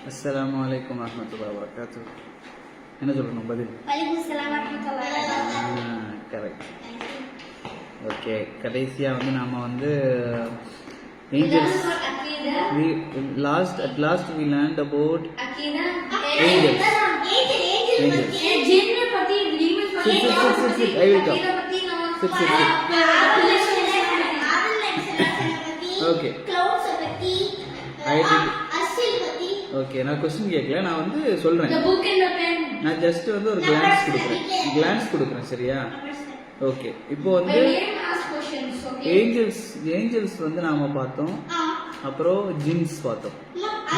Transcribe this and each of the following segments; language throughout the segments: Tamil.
அஸ்ஸலாமு அலைக்கும் வரஹ்மத்துல்லாஹி வபரகாத்துஹு. என்ன சொல்லணும் பதில்? கரெக்ட். ஓகே, கடைசியாக வந்து நாம் வந்து Angeles at last we learned about angels. Sit. I will come. Sit. Okay. Okay, நான் கொஸ்டின் கேட்கல, நான் வந்து சொல்றேன். நான் ஜஸ்ட் வந்து ஒரு கிளான்ஸ் கொடுக்குறேன் சரியா? ஓகே, இப்போ வந்து ஏஞ்சல்ஸ் வந்து நாம பார்த்தோம், அப்புறம் ஜின்ஸ் பார்த்தோம்.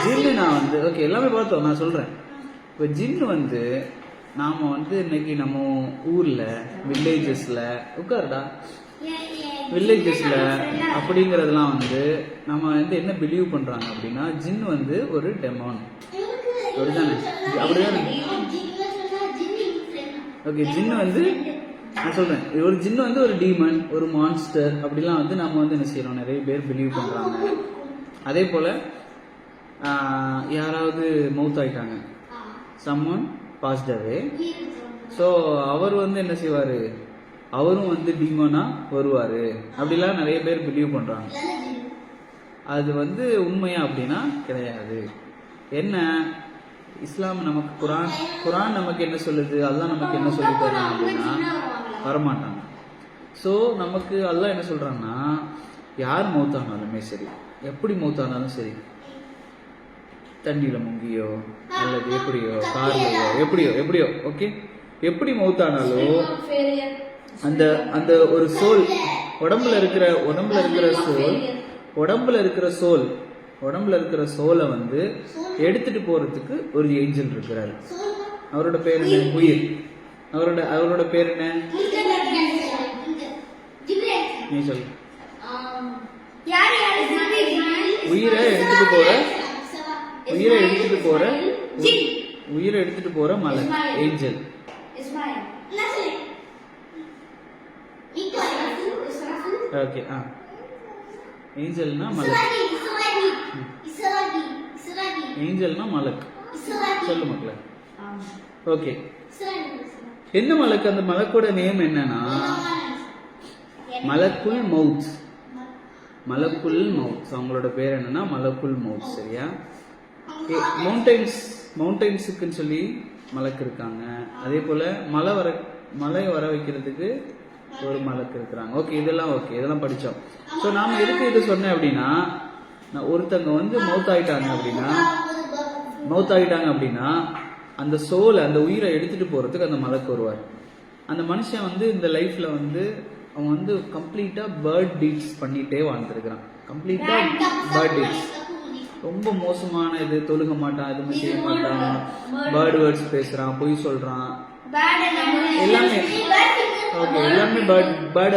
ஜின்னு நான் வந்து ஓகே எல்லாமே பார்த்தோம். நான் சொல்றேன், இப்போ ஜின்னு வந்து நாம வந்து இன்னைக்கு நம்ம ஊர்ல வில்லேஜஸ்ல அப்படிங்கிறதுலாம் வந்து நம்ம வந்து என்ன பிலீவ் பண்றாங்க அப்படின்னா, ஜின் வந்து ஒரு டெமான். அப்படிதானே? ஓகே, ஜின்னு வந்து நான் சொல்றேன், ஒரு ஜின்னு வந்து ஒரு டீமன், ஒரு மான்ஸ்டர் அப்படிலாம் வந்து நம்ம வந்து என்ன செய்யறோம், நிறைய பேர் பிலீவ் பண்றாங்க. அதே போல யாராவது மவுத் ஆயிட்டாங்க, someone passed away, ஸோ அவர் வந்து என்ன செய்வாரு, அவரும் வந்து டீமனா வருவாரு அப்படிலாம் நிறைய பேர் பிலீவ் பண்றாங்க. அது வந்து உண்மையா அப்படின்னா கிடையாது. என்ன இஸ்லாம் நமக்கு குரான் நமக்கு என்ன சொல்லுது, அல்லாஹ் நமக்கு என்ன சொல்லி தராங்க அப்படின்னா வரமாட்டாங்க. ஸோ நமக்கு அல்லாஹ் என்ன சொல்றாங்கன்னா, யார் மௌத்தானாலுமே சரி, எப்படி மௌத்தானாலும் சரி, தண்ணியில முங்கியோ அல்லது எப்படியோ கார்லையோ எப்படியோ ஓகே, எப்படி மௌத்தானாலும் அந்த அந்த ஒரு சோல் உடம்புல இருக்கிற சோலை வந்து எடுத்துட்டு போறதுக்கு ஒரு ஏஞ்சல் இருக்கிறாரு. அவரோட பேர் என்ன? உயிர். அவரோட பேர் என்ன? நீ சொல்லு. உயிரை எடுத்துட்டு போற மலக், ஏஞ்சல். ஓகே, ஏஞ்சல்னா மலக். ஏஞ்சல்னா மலக். சொல்லு மக்களே. ஓகே, என்ன மலக்? அந்த மலக்கோட நேம் என்னன்னா மலக்குல் மவுத். அவங்களோட பேர் என்னன்னா மலக்குல் மவுத். சரியா? மவுண்டைன்ஸுக்குன்னு சொல்லி மலக்கு இருக்காங்க. அதே போல மலை வர வைக்கிறதுக்கு ஒரு மலக்கு இருக்கிறாங்க. ஓகே, இதெல்லாம் படிச்சோம். ஸோ நாம எதுக்கு இது சொன்னேன் அப்படின்னா, ஒருத்தங்க வந்து மவுத் ஆயிட்டாங்க அப்படின்னா அந்த சோலை, அந்த உயிரை எடுத்துட்டு போறதுக்கு அந்த மலக்கு வருவார். அந்த மனுஷன் வந்து இந்த லைஃப்ல வந்து அவன் வந்து கம்ப்ளீட்டா பேர்ட் டீட்ஸ் பண்ணிட்டே வாழ்ந்துருக்கிறான். கம்ப்ளீட்டா பேர்ட் டீட்ஸ், ரொம்ப மோசமான இது, தொழுக மாட்டான், எதுவுமே செய்ய மாட்டான், பேர்ட் வேர்ட்ஸ் பேசுறான், பொய் சொல்றான், எல்லாமே பேர்ட்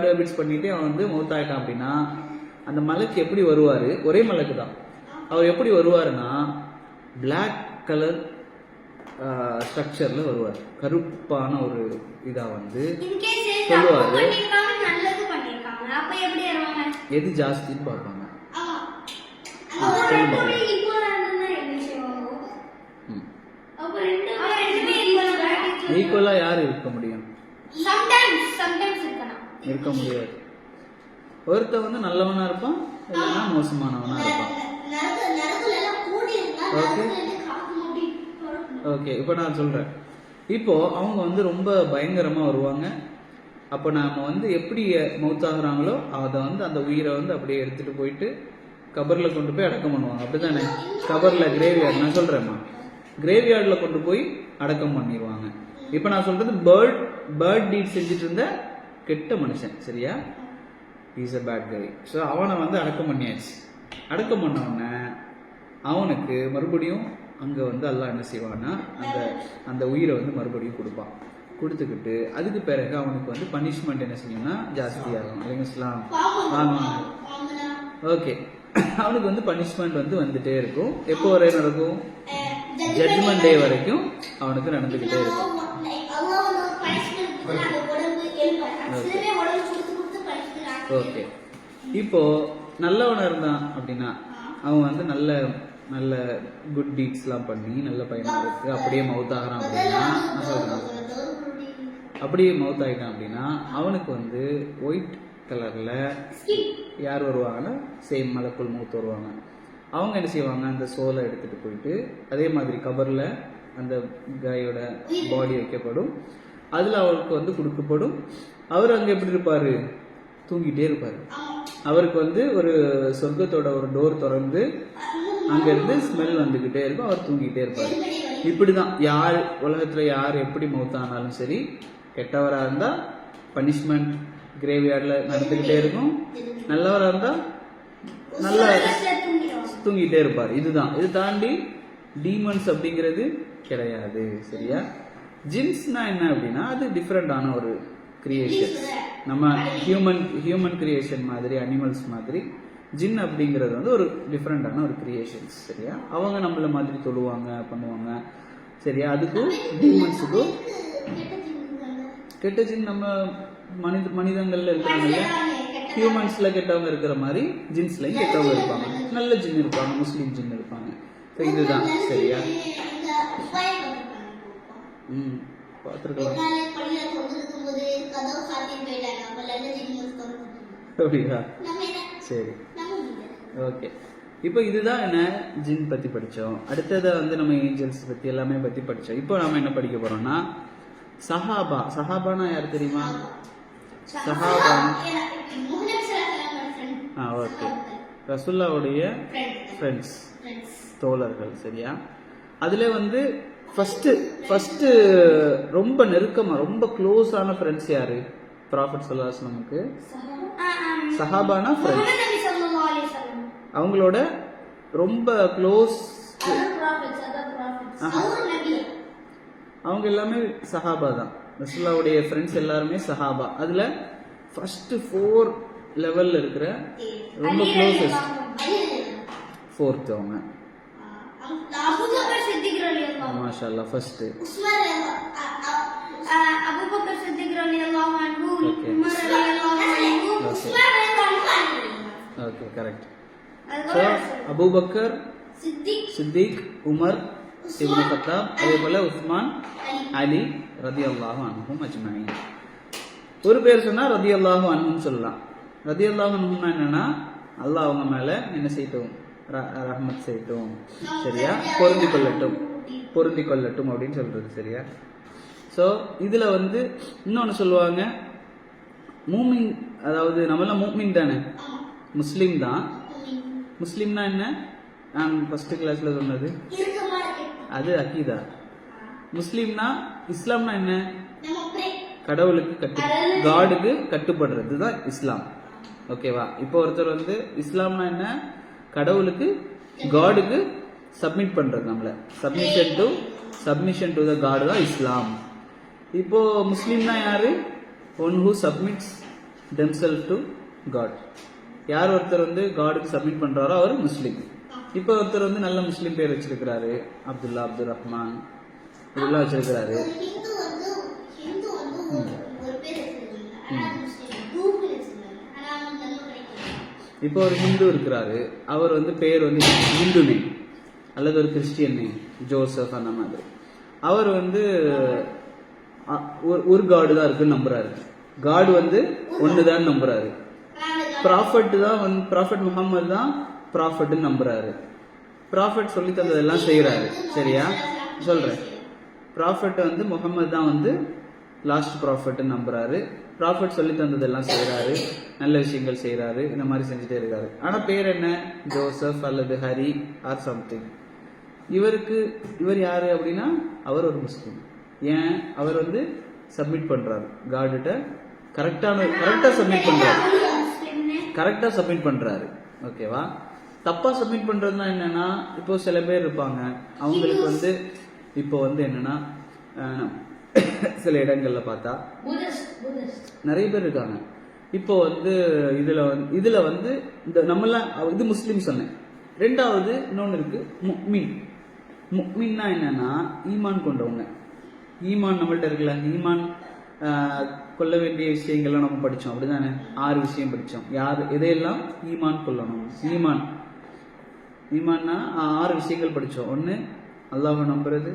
ஹேபிட்ஸ் பண்ணிட்டு அவன் வந்து மவுத் ஆயிட்டான் அப்படின்னா, அந்த மலைக்கு எப்படி வருவாரு? ஒரே மலைக்கு தான். அவர் எப்படி வருவாருன்னா, பிளாக் கலர் ஸ்ட்ரக்சர்ல வருவார். கருப்பான ஒரு இதா வந்து சொல்லுவாரு. எது ஜாஸ்தின்னு பார்ப்பாங்க. ஈக்குவலா யாரு இருக்க முடியும்? இருக்க முடியாது. ஒருத்த வந்து நல்லவனா இருப்பான், இல்லைன்னா மோசமானவனா இருப்பான். ஓகே, இப்போ நான் சொல்றேன். இப்போ அவங்க வந்து ரொம்ப பயங்கரமா வருவாங்க. அப்போ நாம வந்து எப்படி மௌத்தாகிறாங்களோ அதை வந்து அந்த உயிரை வந்து அப்படியே எடுத்துட்டு போயிட்டு கபர்ல கொண்டு போய் அடக்கம் பண்ணுவாங்க. அப்படித்தானே? கபர்ல, கிரேவியார்ட், நான் சொல்றேம்மா, கிரேவியார்ட்ல கொண்டு போய் அடக்கம் பண்ணிடுவாங்க. இப்போ நான் சொல்றது பேர்ட் டீட் செஞ்சுட்டு இருந்த கெட்ட மனுஷன். சரியா? Is a bad guy. So அவனை வந்து அடக்கம் பண்ணியாச்சு. அடக்கம் பண்ண உடனே அவனுக்கு மறுபடியும் அங்கே வந்து அல்லாஹ் என்ன செய்வான்னா, அந்த உயிரை வந்து மறுபடியும் கொடுத்துக்கிட்டு அதுக்கு பிறகு அவனுக்கு வந்து பனிஷ்மெண்ட் என்ன செய்யணும்னா ஜாஸ்தியாகும். அலைஹிஸ்ஸலாம் வாங்குவாங்க. ஓகே, அவனுக்கு வந்து பனிஷ்மெண்ட் வந்து வந்துட்டே இருக்கும். எப்போ வரை நடக்கும்? ஜட்ஜ்மெண்ட் டே வரைக்கும் அவனுக்கு நடந்துகிட்டே இருக்கும். ஓகே, இப்போ நல்லவனா இருந்தான் அப்படின்னா அவன் வந்து நல்ல நல்ல குட் டீட்ஸ்லாம் பண்ணி நல்ல பையனாக இருக்கு அப்படியே மவுத்தாகிறான் அப்படின்னா நான் சொல்கிறேன், அப்படியே மவுத் ஆகிட்டான் அப்படின்னா அவனுக்கு வந்து ஒயிட் கலரில் யார் வருவாங்கன்னா சேம் மலக்குள் மவுத் வருவாங்க. அவங்க என்ன செய்வாங்க, அந்த சோலை எடுத்துகிட்டு போயிட்டு அதே மாதிரி கபரில் அந்த காயோட பாடி வைக்கப்படும், அதில் அவருக்கு வந்து கொடுக்கப்படும். அவர் அங்கே எப்படி இருப்பார், தூங்கிட்டே இருப்பார். அவருக்கு வந்து ஒரு சொர்க்கத்தோட ஒரு டோர் திறந்து அங்கேருந்து ஸ்மெல் வந்துக்கிட்டே இருக்கும், அவர் தூங்கிட்டே இருப்பார். இப்படி தான் யார் உலகத்தில் யார் எப்படி மவுத்தானாலும் சரி, கெட்டவராக இருந்தால் பனிஷ்மெண்ட் கிரேவியார்டில் நடந்துக்கிட்டே இருக்கும், நல்லவராக இருந்தால் நல்லா தூங்கிட்டே இருப்பார். இதுதான், இது தாண்டி டீமன்ஸ் அப்படிங்கிறது கிடையாது. சரியா? ஜின்ஸ்னா என்ன அப்படின்னா அது டிஃப்ரெண்டான ஒரு கிரியேஷன். நம்ம ஹியூமன் கிரியேஷன் மாதிரி, அனிமல்ஸ் மாதிரி ஜின் அப்படிங்கிறது வந்து ஒரு டிஃப்ரெண்டான ஒரு கிரியேஷன்ஸ். சரியா? அவங்க நம்மள மாதிரி தொழுவாங்க பண்ணுவாங்க. சரியா? அதுக்கும் டீமன்ஸுக்கும் கெட்ட ஜின் நம்ம மனிதங்கள்ல இருக்கிறவங்க ஹியூமன்ஸ்ல கெட்டவங்க இருக்கிற மாதிரி ஜின்ஸ்லயும் கெட்டவங்க இருப்பாங்க, நல்ல ஜின் இருப்பாங்க, முஸ்லீம் ஜின் இருப்பாங்க. இதுதான். சரியா? பார்த்துருக்கலாம். அப்படியா? சரி, ஓகே. இப்போ இதுதான் என்ன ஜின் பத்தி படிச்சோம். அடுத்ததை வந்து நம்ம ஏஞ்சல்ஸ் பத்தி எல்லாமே பத்தி படிச்சோம். இப்போ நம்ம என்ன படிக்க போறோம்னா சஹாபா. சஹாபானா யார் தெரியுமா? சஹாபா ஓகே, ரசூலுல்லாஹ்வுடைய ஃப்ரெண்ட்ஸ், தோழர்கள். சரியா? அதுல வந்து ஃபர்ஸ்ட் ரொம்ப நெருக்கமா ரொம்ப க்ளோஸான ஃப்ரெண்ட்ஸ் யாரு? ப்ராஃபட் ஸல்லல்லாஹு அலைஹி வஸல்லமுக்கு சஹாபானா ஃப்ரெண்ட்ஸ், அவங்களோட ரொம்ப க்ளோஸ், அவங்க எல்லாமே சஹாபா தான். ரசூலுல்லாஹ்வுடைய ஃப்ரெண்ட்ஸ் எல்லாருமே சஹாபா. அதுல ஃபர்ஸ்ட் 4 லெவல்ல இருக்கிற ரொம்ப க்ளோசஸ்ட் 4th அவங்க மாஷாஅல்லாஹ். ஃபர்ஸ்ட் அபூபக்கர் சித்திக் ரலியல்லாஹு அன்ஹு, உமர் ரலியல்லாஹு அன்ஹு, உஸ்மான் ரலியல்லாஹு அன்ஹு. Okay, correct. So Abu Bakr Siddiq, Umar ibn Khattab, அதே போல உஸ்மான், அலி ரலியல்லாஹு அன்ஹும் அஜ்மஈன். ஒரு பேர் சொன்னா ரலியல்லாஹு அன்ஹும் சொல்லலாம். ரலியல்லாஹு அன்ஹும்னா என்னன்னா அல்லாஹ் அவங்க மேல என்ன செய்யட்டும், ரஹ்மத் செய்யட்டும். சரியா? பொருந்தி கொள்ளட்டும் அப்படின்னு சொல்றது. சரியா? ஸோ இதுல வந்து இன்னொன்னு சொல்லுவாங்க, மூமின், அதாவது நம்மளாம் மூமின் தானே, முஸ்லீம் தான். முஸ்லீம்னா என்ன? நான் ஃபர்ஸ்ட் கிளாஸ்ல சொன்னது அது அகீதா. முஸ்லீம்னா, இஸ்லாம்னா என்ன? கடவுளுக்கு காடுக்கு கட்டுப்படுறது தான் இஸ்லாம். ஓகேவா? இப்போ ஒருத்தர் வந்து இஸ்லாம்னா என்ன? கடவுளுக்கு காடுக்கு சப்மிட் பண்றது, நம்மள சப்மிஷன் டு த காட் தான் இஸ்லாம். இப்போ முஸ்லீம்னா யாரு? One who submits themself to God. யார் ஒருத்தர் வந்து காடுக்கு சப்மிட் பண்றாரோ அவர் முஸ்லீம். இப்போ ஒருத்தர் வந்து நல்ல முஸ்லீம் பேர் வச்சிருக்கிறாரு, அப்துல்லா, அப்துல் ரஹ்மான், இதெல்லாம் வச்சிருக்கிறாரு. இப்போ ஒரு ஹிந்து இருக்கிறாரு, அவர் வந்து பேர் வந்து ஹிந்து நேம் அல்லது ஒரு கிறிஸ்டியன் நேம், ஜோசப் அந்த மாதிரி. அவர் வந்து ஒரு காடு தான் இருக்குன்னு நம்புறாரு. காடு வந்து ஒண்ணுதான் நம்புறாரு. ப்ராஃபட் தான் வந்து, ப்ராஃபட் முகமது தான் ப்ராஃபட்னு நம்புறாரு. ப்ராஃபட் சொல்லி தந்ததெல்லாம் செய்யறாரு. சரியா? சொல்றேன், ப்ராஃபட் வந்து முகமது தான் வந்து லாஸ்ட் ப்ராஃபட்னு நம்புறாரு. ப்ராஃபட் சொல்லி தந்ததெல்லாம் செய்யறாரு, நல்ல விஷயங்கள் செய்யறாரு, இந்த மாதிரி செஞ்சுட்டே இருக்காரு. ஆனா பேர் என்ன? ஜோசப் அல்லது ஹரி ஆர் சம்திங். இவர் யாரு அப்படின்னா அவர் ஒரு முஸ்லீம். ஏன்? அவர் வந்து சப்மிட் பண்றாரு காடுகிட்ட, கரெக்டா சப்மிட் பண்றாரு. ஓகேவா? தப்பா சப்மிட் பண்றதுனா என்னன்னா, இப்போ சில பேர் இருப்பாங்க, அவங்களுக்கு வந்து இப்போ வந்து என்னன்னா சில இடங்கள்ல பார்த்தா நிறைய பேர் இருக்காங்க. இப்போ வந்து இதுல வந்து இந்த நம்மளாம் இது முஸ்லீம் சொன்னேன். ரெண்டாவது இன்னொன்னு இருக்கு, முக்மின்னா என்னன்னா ஈமான் கொண்டவங்க. ஈமான் நம்மள்ட்ட இருக்குல்ல, ஈமான் கொள்ள வேண்டிய விஷயங்கள்லாம் நம்ம படிச்சோம், அப்படிதானே? 6 விஷயம் படிச்சோம். எதையெல்லாம் ஈமான் கொள்ளணும். ஈமான்னா 6 விஷயங்கள் படித்தோம். ஒன்று அல்லாஹ்வை நம்புறது,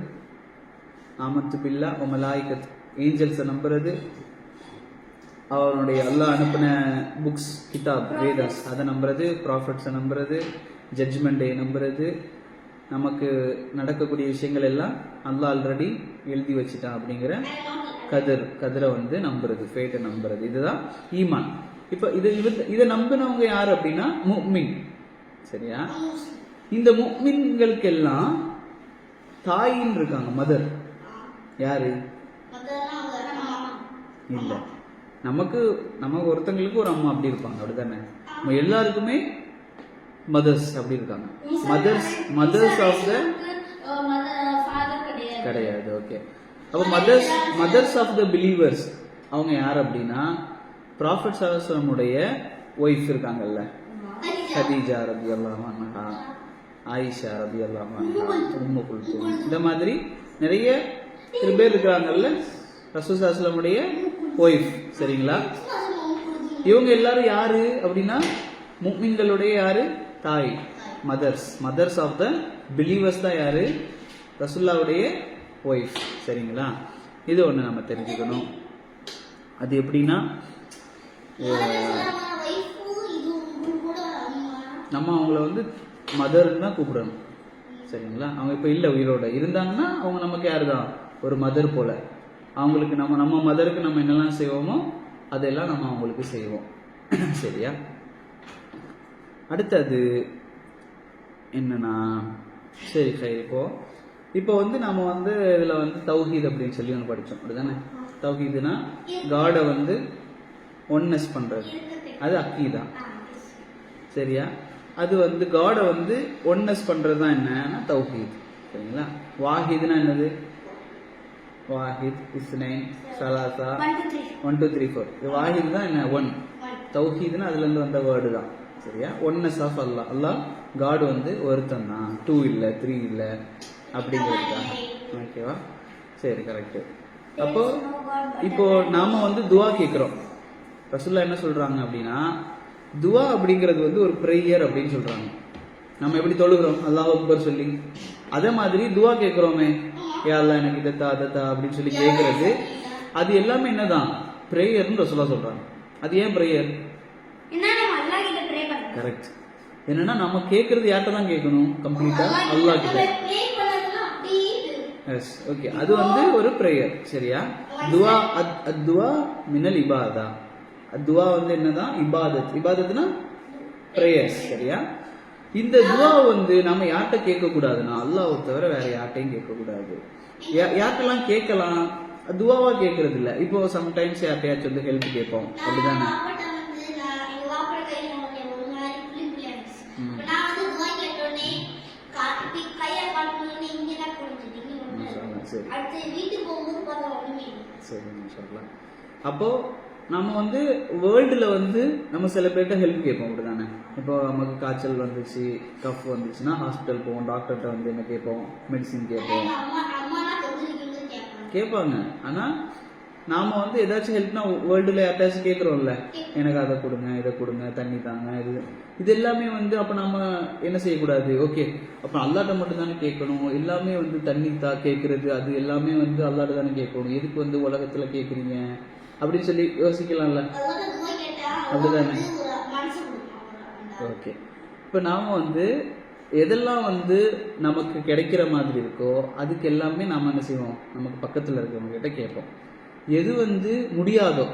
ஆமத்து பில்லா ஒ மலாய்கத் ஏஞ்சல்ஸை நம்புறது, அவனுடைய அல்லாஹ் அனுப்பின புக்ஸ் கிதாப் வேதாஸ் அதை நம்புறது, ப்ராஃபிட்ஸை நம்புறது, ஜட்ஜ்மெண்ட் டே நம்புறது, நமக்கு நடக்கக்கூடிய விஷயங்கள் எல்லாம் அல்லாஹ் ஆல்ரெடி எழுதி வச்சுட்டான் அப்படிங்கிற கதிரை வந்து நம்புறது, ஃபேட்டை நம்புறது, இதுதான் ஈமான். இப்போ இதை நம்பினவங்க யார் அப்படின்னா முஃமின். சரியா? இந்த முஃமின்களுக்கெல்லாம் தாயின்னு இருக்காங்க, மதர். யாரு? இல்லை, நமக்கு ஒருத்தங்களுக்கு ஒரு அம்மா அப்படி இருப்பாங்க, அப்படித்தானே? நம்ம எல்லாருக்குமே மதர்ஸ் அப்படி இருக்காங்க. மதர்ஸ் ஆஃப் த கிடையாது. ஓகே, அப்போ மதர்ஸ் ஆஃப் த பிலீவர்ஸ் அவங்க யார் அப்படின்னா ப்ராஃபெட் ஸல்லல்லாஹு அலைஹி வஸல்லமுடைய ஒய்ஃப் இருக்காங்கல்ல, ஹதீஜா ரலியல்லாஹு அன்ஹா, ஆயிஷா ரலியல்லாஹு அன்ஹா, உம்மு குல்தூம், இந்த மாதிரி நிறைய பேர் இருக்கிறாங்கல்ல ரசூல் ஸல்லல்லாஹு அலைஹி வஸல்லமுடைய ஒய்ஃப். சரிங்களா? இவங்க எல்லாரும் யாரு அப்படின்னா முஃமின்களுடைய யாரு? தாய், மதர்ஸ் ஆஃப் த பிலீவர்ஸ் தான் யாரு? ரசூலுல்லாஹ்வுடைய ஒய்ஃப். சரிங்களா? இது ஒன்று நம்ம தெரிஞ்சுக்கணும். அது எப்படின்னா நம்ம அவங்கள வந்து மதர்ன்னு தான் கூப்பிடணும். சரிங்களா? அவங்க இப்போ இல்லை, உயிரோட இருந்தாங்கன்னா அவங்க நமக்கு யாரு தான்? ஒரு மதர் போல. அவங்களுக்கு நம்ம மதருக்கு நம்ம என்னெல்லாம் செய்வோமோ அதெல்லாம் நம்ம அவங்களுக்கு செய்வோம். சரியா? அடுத்தது என்னன்னா, சரி இப்போ வந்து நம்ம வந்து இதில் வந்து தௌஹீத் அப்படின்னு சொல்லி ஒன்று படித்தோம், அப்படிதானே? தௌஹீதுனா காடை வந்து ஒன்னஸ் பண்ணுறது, அது அக்கீதா. சரியா? அது வந்து காடை வந்து ஒன்னஸ் பண்ணுறது தான் என்னன்னா தௌஹீத். சரிங்களா? வாஹித்னா என்னது? வாஹித், இஸ்னைன், சலாசா, 1 2 3 4. வாஹித் தான் என்ன? 1. தௌஹீத்னா அதுலேருந்து வந்த வேர்டு தான். சரியா? Oneness of Allah. Allah God வந்து ஒருத்தன் தான், 2 இல்லை 3 இல்லை அப்படிங்கிறது தான். ஓகேவா? சரி, கரெக்டு. இப்போ நாம வந்து துவா கேட்குறோம். ரசூலுல்லாஹ் என்ன சொல்றாங்க அப்படின்னா துவா அப்படிங்கிறது வந்து ஒரு ப்ரேயர் அப்படின்னு சொல்றாங்க. நம்ம எப்படி தொழுகிறோம் அல்லாஹ் அக்பர் சொல்லி, அதே மாதிரி துவா கேட்குறோமே, யா அல்லாஹ் எனக்கு இதத்தா அதத்தா அப்படின்னு சொல்லி கேட்கறது, அது எல்லாமே என்னதான்? ப்ரேயர்னு ரசூலுல்லாஹ் சொல்றாங்க. அது ஏன் ப்ரேயர்? கரெக்ட். என்னன்னா நம்ம கேட்கறது யார்கிட்ட தான் கேட்கணும்? கம்ப்ளீட்டா அல்லாஹ் கிட்ட. எஸ், ஓகே, அது வந்து ஒரு ப்ரேயர். சரியா? துவா துவா மினல் இபாதா. துவா வந்து என்னதான்? இபாதத்னா ப்ரேயர்ஸ். சரியா? இந்த துவா வந்து நம்ம யார்கிட்ட கேட்க கூடாதுன்னா அல்லாஹ்வை தவிர வேற யார்கிட்டையும் கேட்க கூடாது. யார்கிட்டலாம் கேட்கலாம்? துவாவா கேட்கறது இல்லை. இப்போ சம்டைம்ஸ் யார்கிட்டயாச்சும் வந்து ஹெல்ப் கேட்போம், அப்படிதானே? அப்போ நம்ம வந்து வேர்ல்டுல வந்து நம்ம சில பேர்கிட்ட ஹெல்ப் கேட்போம், அப்படிதானே? இப்போ நமக்கு காய்ச்சல் வந்துச்சு, கஃப் வந்துச்சுன்னா ஹாஸ்பிட்டல் போவோம், டாக்டர்கிட்ட வந்து என்ன கேட்போம்? மெடிசின் கேட்போம், கேட்பாங்க. ஆனா நாம வந்து ஏதாச்சும் ஹெல்ப்னா வேர்ல்டுல யார்ட்டாச்சும் கேட்குறோம்ல, எனக்கு அதை கொடுங்க, இதை கொடுங்க, தண்ணி தாங்க, இது எல்லாமே வந்து அப்போ நம்ம என்ன செய்யக்கூடாது? ஓகே, அப்போ அல்லாட்ட மட்டும் தானே கேட்கணும். எல்லாமே வந்து தண்ணி கேட்கறது அது எல்லாமே வந்து அல்லாட்ட தானே கேட்கணும். எதுக்கு வந்து உலகத்துல கேட்குறீங்க அப்படின்னு சொல்லி யோசிக்கலாம்ல, அப்படிதானே? ஓகே, இப்போ நாம வந்து எதெல்லாம் வந்து நமக்கு கிடைக்கிற மாதிரி இருக்கோ அதுக்கு எல்லாமே நாம என்ன செய்வோம்? நமக்கு பக்கத்துல இருக்கிறவங்க கிட்ட கேட்போம். எது வந்து முடியாதோ,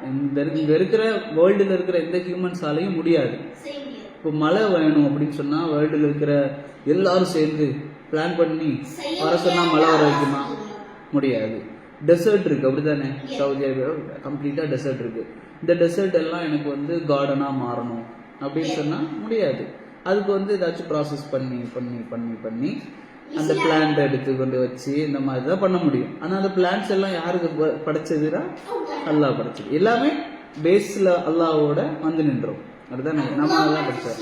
இங்க இருக்கிற வேர்ல்டுல இருக்கிற எந்த ஹியூமன்ஸாலையும் முடியாது. இப்போ மழை வேணும் அப்படின்னு சொன்னா வேர்ல்டுல இருக்கிற எல்லாரும் சேர்ந்து பிளான் பண்ணி வர சொன்னா மழை வர வைக்குமா? முடியாது. டெசர்ட் இருக்கு, அப்படித்தானே? சவுதி அரேபியா கம்ப்ளீட்டா டெசர்ட் இருக்கு. இந்த டெசர்ட் எல்லாம் எனக்கு வந்து கார்டனா மாறணும் அப்படின்னு சொன்னா முடியாது. அதுக்கு வந்து ஏதாச்சும் ப்ராசஸ் பண்ணி பண்ணி பண்ணி பண்ணி அந்த பிளான்ட் எடுத்து கொண்டு வச்சு இந்த மாதிரி தான் பண்ண முடியும். ஆனா அந்த பிளான்ட்ஸ் எல்லாம் யாருக்கு படைச்சதுன்னா அல்லாஹ் படைச்சது. எல்லாமே பேஸ்ல அல்லாஹ்வோட வந்து நின்றோம், அதுதானே? நம்ம அதெல்லாம் படிச்சோம்.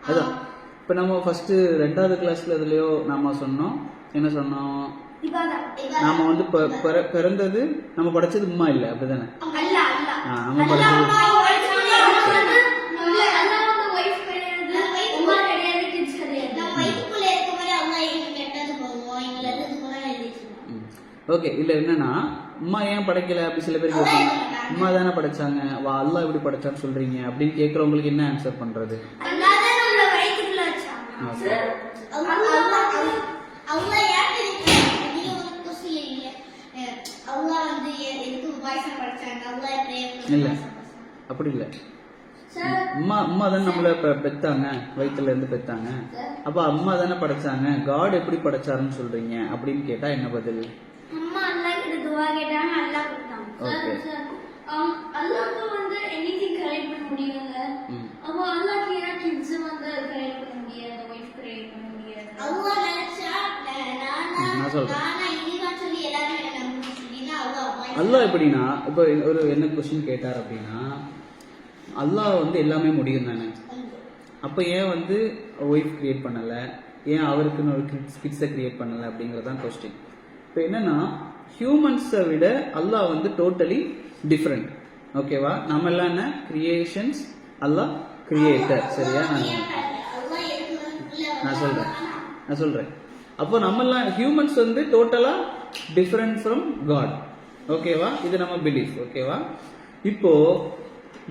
அதான் இப்போ நம்ம ஃபர்ஸ்ட் 2வது கிளாஸ்ல இதுலயோ நாம சொன்னோம், என்ன சொன்னோம்? நாம வந்து பிறந்தது நம்ம படைச்சது உம்மா இல்லை, அப்படிதானே? நம்ம படைச்சது ஓகே. இல்ல என்னன்னா அம்மா ஏன் படைக்கல அப்படி சில பேர் கேட்பாங்க. அம்மா தானே படைச்சாங்க, வா அல்லாஹ் எப்படி படைச்சான்னு சொல்றீங்க அப்படின்னு கேட்கறவங்களுக்கு என்ன ஆன்சர் பண்றது? இல்ல அப்படி இல்ல. அம்மா தானே நம்மள பெத்தாங்க, வயிற்றுல இருந்து பெத்தாங்க. அப்ப அம்மா தானே படைச்சாங்க, காட் எப்படி படைச்சாருன்னு சொல்றீங்க அப்படின்னு கேட்டா என்ன பதில்? ஓகே. அல்லாஹ்க்கு வந்து எனிதிங் கிரியேட் பண்ண முடியும்ல. அப்ப அல்லாஹ்க்கு ஏன் கிட்ஸ் வந்து கிரியேட் பண்ண முடியாது, வைஃப் கிரியேட் பண்ண முடியாது? அல்லாஹ் நினைச்சா நான் சொல்றேன். நானா இதுவா சொல்லி எல்லாரும் என்ன சொல்லினா அல்லாஹ் அல்லாஹ் எப்படின்னா இப்போ ஒரு என்ன क्वेश्चन கேட்டார் அப்படின்னா அல்லாஹ் வந்து எல்லாமே முடியும் தானே, அப்ப ஏன் வந்து ஒய்ஃப் கிரியேட் பண்ணல, ஏன் அவருக்குன்னு ஒரு கிட்ஸை கிரியேட் பண்ணல அப்படிங்கறதான் क्वेश्चन. இப்போ என்னன்னா ஹியூமன்ஸை விட அல்லாஹ் வந்து டோட்டலி டிஃப்ரெண்ட். ஓகேவா? நம்ம எல்லாம் என்ன கிரியேஷன்ஸ், அல்லாஹ் கிரியேட்டர். சரியா? நான் சொல்றேன். அப்போ நம்ம எல்லாம் ஹியூமன்ஸ் வந்து டோட்டலா டிஃப்ரெண்ட் ஃப்ரம் காட். ஓகேவா? இது நம்ம பிலீஃப். ஓகேவா? இப்போ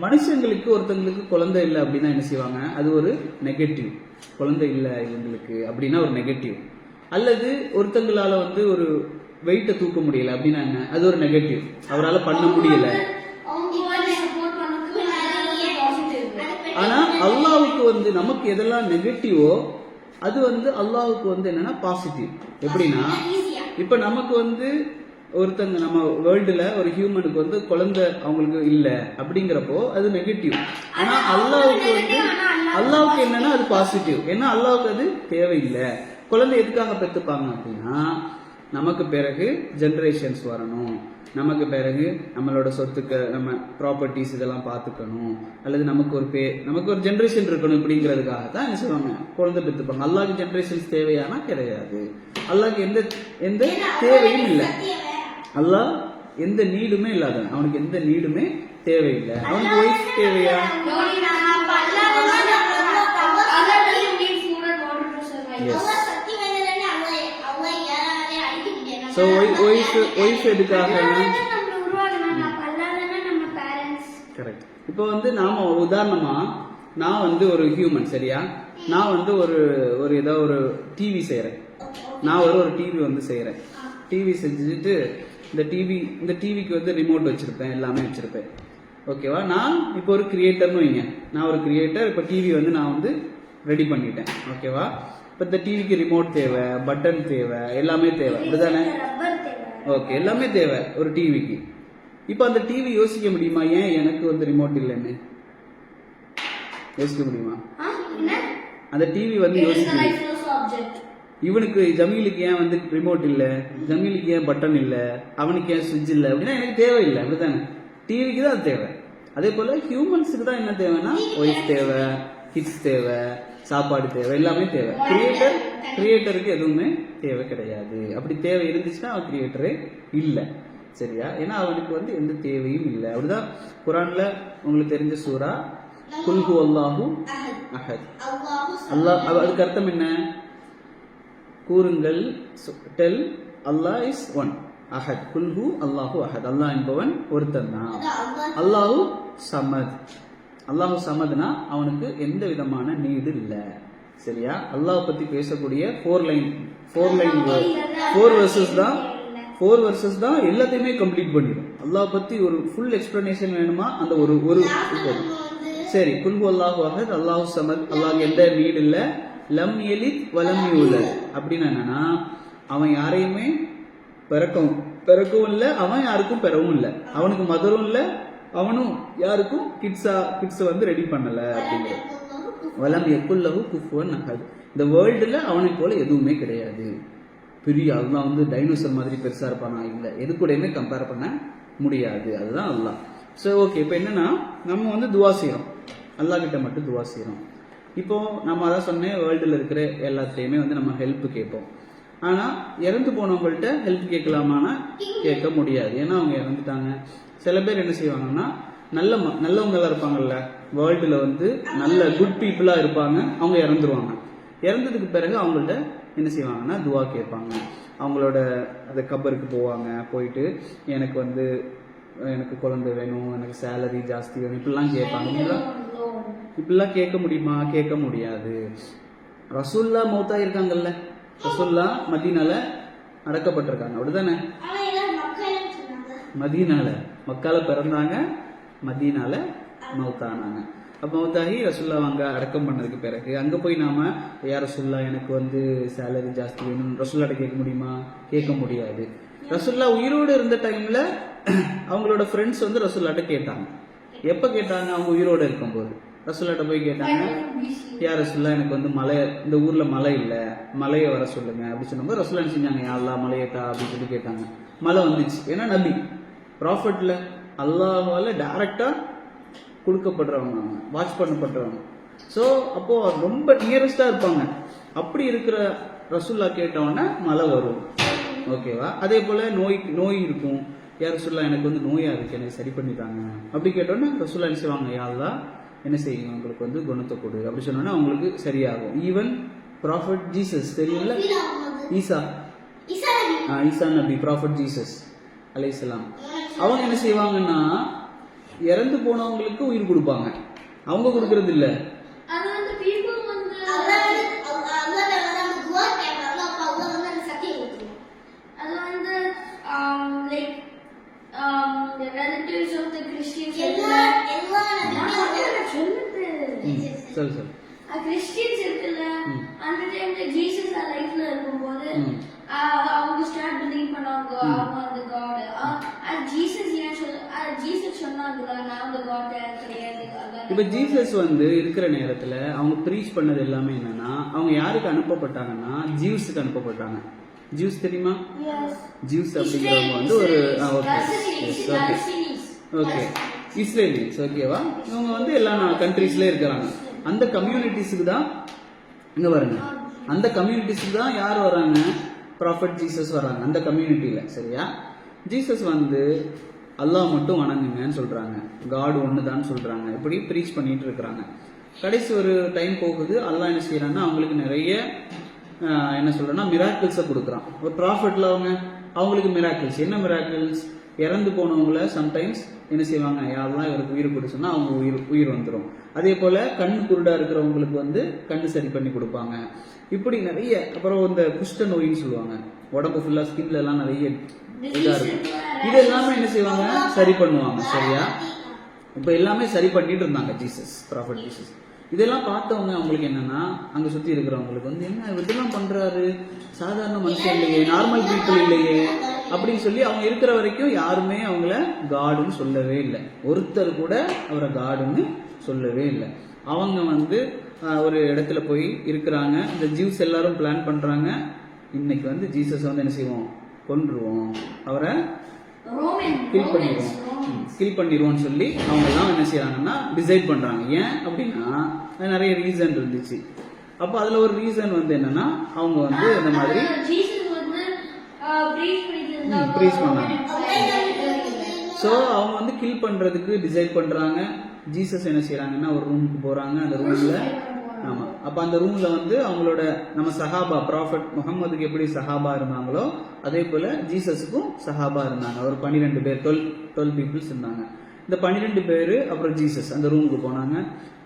மனுஷங்களுக்கு ஒருத்தங்களுக்கு குழந்தை இல்லை அப்படின்னா என்ன செய்வாங்க, அது ஒரு நெகட்டிவ். குழந்தை இல்லை இவங்களுக்கு அப்படின்னா ஒரு நெகட்டிவ். அல்லது ஒருத்தங்களால வந்து ஒரு வெயிட்டை தூக்க முடியல அப்படின்னா என்ன, அது ஒரு நெகட்டிவ். அவரால் பண்ண முடியல. ஆனா அல்லாஹ்வுக்கு வந்து நமக்கு எதெல்லாம் நெகட்டிவோ அது வந்து அல்லாஹ்வுக்கு வந்து என்னன்னா பாசிட்டிவ். எப்படின்னா இப்ப நமக்கு வந்து ஒருத்தங்க நம்ம வேர்ல்டுல ஒரு ஹியூமனுக்கு வந்து குழந்தை அவங்களுக்கு இல்ல அப்படிங்கிறப்போ அது நெகட்டிவ். ஆனா அல்லாஹ்வுக்கு என்னன்னா அது பாசிட்டிவ். ஏன்னா அல்லாஹ்வுக்கு அது தேவையில்லை. குழந்தை எதுக்காக பெற்றுப்பாங்க அப்படின்னா நமக்கு பிறகு ஜெனரேஷன்ஸ் வரணும், நமக்கு பிறகு நம்மளோட சொத்துக்கு நம்ம ப்ராப்பர்ட்டிஸ் இதெல்லாம் பார்த்துக்கணும், அல்லது நமக்கு ஒரு ஜெனரேஷன் இருக்கணும் இப்படிங்கிறதுக்காக தான் என்ன செய்வாங்க, குழந்தை பெற்றுப்பாங்க. அல்லாஹ்க்கு ஜெனரேஷன்ஸ் தேவையானா கிடையாது. அல்லாஹ்க்கு எந்த தேவையும் இல்லை. அல்லாஹ் எந்த நீடுமே இல்லாதவன், அவனுக்கு எந்த நீடுமே தேவையில்லை. அவனுக்கு ஒய்ஃப் தேவையா? So wife எதுக்காக? கரெக்ட். இப்போ வந்து நாம உதாரணமா நான் வந்து ஒரு ஹியூமன், சரியா? நான் வந்து ஒரு ஏதோ ஒரு டிவி செய்யறேன். நான் ஒரு டிவி வந்து செய்யறேன். டிவி செஞ்சுட்டு இந்த டிவிக்கு வந்து ரிமோட் வச்சிருப்பேன், எல்லாமே வச்சிருப்பேன். ஓகேவா? நான் இப்போ ஒரு கிரியேட்டர்னு வைங்க. நான் ஒரு கிரியேட்டர். இப்போ டிவி வந்து நான் வந்து ரெடி பண்ணிட்டேன். ஓகேவா? இப்போ இந்த டிவிக்கு ரிமோட் தேவை, பட்டன் தேவை, எல்லாமே தேவை. அப்படிதானே? ஓகே, எல்லாமே தேவை ஒரு டிவிக்கு. இப்போ அந்த டிவி யோசிக்க முடியுமா ஏன் எனக்கு வந்து ரிமோட் இல்லைன்னு? யோசிக்க முடியுமா? அந்த டிவி வந்து இவனுக்கு ஜமீலுக்கு ஏன் வந்து ரிமோட் இல்ல, ஜமீலுக்கு ஏன் பட்டன் இல்ல, அவனுக்கு ஏன் சுவிட்ச் இல்ல அப்படின்னா எனக்கு தேவையில்லை. அப்படிதானே? டிவிக்கு தான் அது தேவை. அதே போல ஹியூமன்ஸுக்கு தான் என்ன தேவைன்னா ஒய்ஃப் தேவை, கிட்ஸ் தேவை, சாப்பாடு தேவை, எல்லாமே தேவை. கிரியேட்டருக்கு எதுவுமே தேவை கிடையாது. அப்படி தேவை இருந்துச்சுன்னா அவன் கிரியேட்டரே இல்லை. சரியா? ஏன்னா அவனுக்கு வந்து எந்த தேவையும் இல்லை. அப்படிதான் குரான்ல உங்களுக்கு தெரிஞ்ச சூரா குல் ஹு அல்லாஹு அஹத். அல்லாஹ், அதுக்கு அர்த்தம் என்ன? கூறுங்கள், டெல் அல்லாஹ் இஸ் ஒன். அஹத், குல் ஹு அல்லாஹு அஹத். அல்லாஹ் என்பவன் ஒருத்தன் தான். அல்லாஹு சமத். அல்லாஹு சமத்னா அவனுக்கு எந்த விதமான நீடு இல்லை. சரியா? அல்லாஹ் பத்தி பேசக்கூடிய 4 வெர்சஸ் தான் எல்லாத்தையுமே கம்ப்ளீட் பண்ணிடும். அல்லாஹ் பத்தி ஒரு ஃபுல் எக்ஸ்பிளனேஷன் வேணுமா அந்த ஒரு சரி. குல்ஹு அல்லாஹு அஹத், அல்லாஹு சமத், அல்லாஹ் எந்த நீடு இல்ல, லம் யலித் வலம் யூலத். அப்படின்னு என்னன்னா அவன் யாரையுமே பிறக்கவும் இல்லை, அவன் யாருக்கும் பெறவும் இல்லை, அவனுக்கு மதரும் இல்லை, அவனும் யாருக்கும் கிட்ஸை வந்து ரெடி பண்ணல. அப்படிங்கிறது வலம் யக்குல்லஹு குஃபுவன் அஹத். இந்த வேர்ல்டுல அவனை போல எதுவுமே கிடையாது. பெரிய அல்லாஹ் வந்து டைனோசர் மாதிரி பெருசா இருப்பானா? இல்லை, எது கூடயுமே கம்பேர் பண்ண முடியாது. அதுதான் அல்லாஹ். சரி, ஓகே. இப்போ என்னன்னா நம்ம வந்து துவா செய்யறோம், அல்லாஹ் கிட்ட மட்டும் துவா செய்யறோம். இப்போ நம்ம அதான் சொன்னேன், வேர்ல்டுல இருக்கிற எல்லாத்துலயுமே வந்து நம்ம ஹெல்ப் கேட்போம். ஆனா இறந்து போனவங்கள்ட்ட ஹெல்ப் கேட்கலாமான்னா கேட்க முடியாது. ஏன்னா அவங்க இறந்துட்டாங்க. சில பேர் என்ன செய்வாங்கன்னா நல்லவங்களா இருப்பாங்கல்ல, வேர்ல்டுல வந்து நல்ல குட் பீப்புளா இருப்பாங்க, அவங்க இறந்துருவாங்க. இறந்ததுக்கு பிறகு அவங்கள்ட்ட என்ன செய்வாங்கன்னா துவா கேட்பாங்க. அவங்களோட அந்த கபருக்கு போவாங்க. போயிட்டு எனக்கு குழந்தை வேணும், எனக்கு சேலரி ஜாஸ்தி வேணும், இப்படிலாம் கேட்பாங்க. இப்படிலாம் கேட்க முடியுமா? கேட்க முடியாது. ரசூல்லா மௌத்தா இருக்காங்கல்ல, ரசூல்லா மதீனால அடக்கப்பட்டிருக்காங்க, அப்படிதானே? மதீனால, மக்கால பிறந்தாங்க, மதீனால மௌத்தானாங்க. அப்போ மௌத்தாகி ரசூல்லா அங்கே அடக்கம் பண்ணதுக்கு பிறகு அங்கே போய் நாம யார் ரசூல்லா எனக்கு சேலரி ஜாஸ்தி வேணும் ரசூல்லாட்ட கேட்க முடியுமா? கேட்க முடியாது. ரசூல்லா உயிரோடு இருந்த டைம்ல அவங்களோட ஃப்ரெண்ட்ஸ் ரசூல்லாட்ட கேட்டாங்க. எப்ப கேட்டாங்க? அவங்க உயிரோடு இருக்கும்போது ரசூல்லாட்ட போய் கேட்டாங்க, யார் ரசூல்லா எனக்கு மலை, இந்த ஊர்ல மலை இல்ல, மலையை வர சொல்லுங்க அப்படின்னு சொன்னபோது ரசூல்லா என்ன செஞ்சாங்க? யா அல்லாஹ் மலையத்தா அப்படின்னு சொல்லி கேட்டாங்க. மழை வந்துச்சு. ஏன்னா நபி ப்ராஃபட்ல அல்லாஹ்வால டைரக்டா கொடுக்கப்படுறவங்க, வாட்ச் பண்ணப்படுறவங்க. ஸோ அப்போ ரொம்ப நியரஸ்டா இருப்பாங்க. அப்படி இருக்கிற ரசூல்லா கேட்டவொன்னே மழை வரும். ஓகேவா? அதே போல நோய் இருக்கும். யார் ரசூல்லா எனக்கு நோயா இருக்கு, எனக்கு சரி பண்ணிட்டாங்க அப்படி கேட்டோன்னே ரசூல்லா என்ன செய்வாங்க? யா அல்லாஹ் என்ன செய்யுங்க, உங்களுக்கு குணத்தை கொடு அப்படி சொன்னோன்னா அவங்களுக்கு சரியாகும். ஈவன் ப்ராஃபட் ஜீசஸ் தெரியும்ல, ஈசா நபி, ப்ராஃபட் ஜீசஸ் அலைஹிஸ்ஸலாம், அவங்க என்ன செய்வாங்கன்னா இறந்து போனவங்களுக்கு உயிர் கொடுப்பாங்க. அவங்க கொடுக்கறது இல்ல. சொல்லு. கிறிஸ்டியன்ஸ் இருக்குல்ல, அந்த டைம்ல ஜீசஸ் லைஃப்ல இருக்கும்போது அவங்க ஸ்டார்ட் பிலீவ் பண்ணாங்க அவங்க அந்த காட். ஜீசஸ் சொன்னாங்க நான் அந்த காட் கிடையாது. இப்ப ஜீசஸ் இருக்கிற நேரத்துல அவங்க ப்ரீச் பண்ணது எல்லாமே என்னன்னா, அவங்க யாருக்கு அனுப்பப்பட்டாங்கன்னா ஜீவ்ஸுக்கு அனுப்பப்பட்டாங்க. ஜீவ்ஸ் தெரியுமா? ஜீவ்ஸ் அப்படிங்கிறவங்க ஒரு ஓகே இஸ்ரேலியன்ஸ். ஓகேவா? இவங்க எல்லா கண்ட்ரீஸ்ல இருக்கிறாங்க. அந்த கம்யூனிட்டிஸுக்கு தான் இங்க வருங்க, அந்த கம்யூனிட்டிஸுக்கு தான் யார் வராங்க? ப்ராஃபட் ஜீசஸ் வராங்க அந்த கம்யூனிட்டியில. சரியா? ஜீசஸ் அல்லாஹ் மட்டும் வணங்குங்கன்னு சொல்றாங்க, காட் ஒண்ணுதான் சொல்றாங்க. இப்படி ப்ரீச் பண்ணிட்டு இருக்கிறாங்க. கடைசி ஒரு டைம் போகுது, அல்லாஹ் என்ன செய்யறாங்கன்னா அவங்களுக்கு நிறைய என்ன சொல்றேன்னா மிராக்கிள்ஸை கொடுக்குறான். ஒரு ப்ராஃபட்ல அவங்களுக்கு மிராக்கிள்ஸ். என்ன மிராக்கிள்ஸ்? இறந்து போனவங்கள சம்டைம்ஸ் என்ன செய்வாங்க? யாரெல்லாம் இவருக்கு உயிர் கொடு சொன்னா அவங்க உயிர் வந்துடும். அதே போல கண்ணு குருடா இருக்கிறவங்களுக்கு கண்ணு சரி பண்ணி கொடுப்பாங்க. இப்படி நிறைய. அப்புறம் இந்த குஷ்ட நோயின்னு சொல்லுவாங்க, உடம்பு ஃபுல்லா ஸ்கின்ல எல்லாம் நிறைய இதா இருக்கும். இது எல்லாமே என்ன செய்வாங்க? சரி பண்ணுவாங்க. சரியா? இப்ப எல்லாமே சரி பண்ணிட்டு இருந்தாங்க ஜீசஸ், ப்ராஃபட் ஜீசஸ். இதெல்லாம் பார்த்தவங்க அவங்களுக்கு என்னன்னா, அங்க சுத்தி இருக்கிறவங்களுக்கு என்ன இதெல்லாம் பண்றாரு, சாதாரண மனுஷன் இல்லையே, நார்மல் பீப்புள் இல்லையே அப்படின்னு சொல்லி அவங்க இருக்கிற வரைக்கும் யாருமே அவங்கள காடுன்னு சொல்லவே இல்லை. ஒருத்தர் கூட அவரை காடுன்னு சொல்லவே இல்லை. அவங்க ஒரு இடத்துல போய் இருக்கிறாங்க. இந்த ஜீவ்ஸ் எல்லாரும் பிளான் பண்றாங்க, இன்னைக்கு ஜீசஸ் என்ன செய்வோம்? கொன்றுவோம், அவரை கில் பண்ணிடுவோம்னு சொல்லி அவங்க எல்லாம் என்ன செய்யறாங்கன்னா டிசைட் பண்றாங்க. ஏன் அப்படின்னா நிறைய ரீசன் இருந்துச்சு. அப்ப அதுல ஒரு ரீசன் என்னன்னா, அவங்க இந்த மாதிரி ப்ரீச் பண்ணாங்க. ஸோ அவங்க கில் பண்றதுக்கு டிசைட் பண்றாங்க. ஜீசஸ் என்ன செய்யறாங்கன்னா ஒரு ரூமுக்கு போறாங்க. அந்த ரூம்ல ஆமா, அப்ப அந்த ரூம்ல அவங்களோட நம்ம சஹாபா, ப்ராஃபட் முகமதுக்கு எப்படி சஹாபா இருந்தாங்களோ அதே போல ஜீசஸுக்கும் சஹாபா இருந்தாங்க. ஒரு 12 பேர், 12 பீப்புள்ஸ் இருந்தாங்க. இந்த 12 பேரு அப்புறம் ஜீசஸ் அந்த ரூமுக்கு போனாங்க.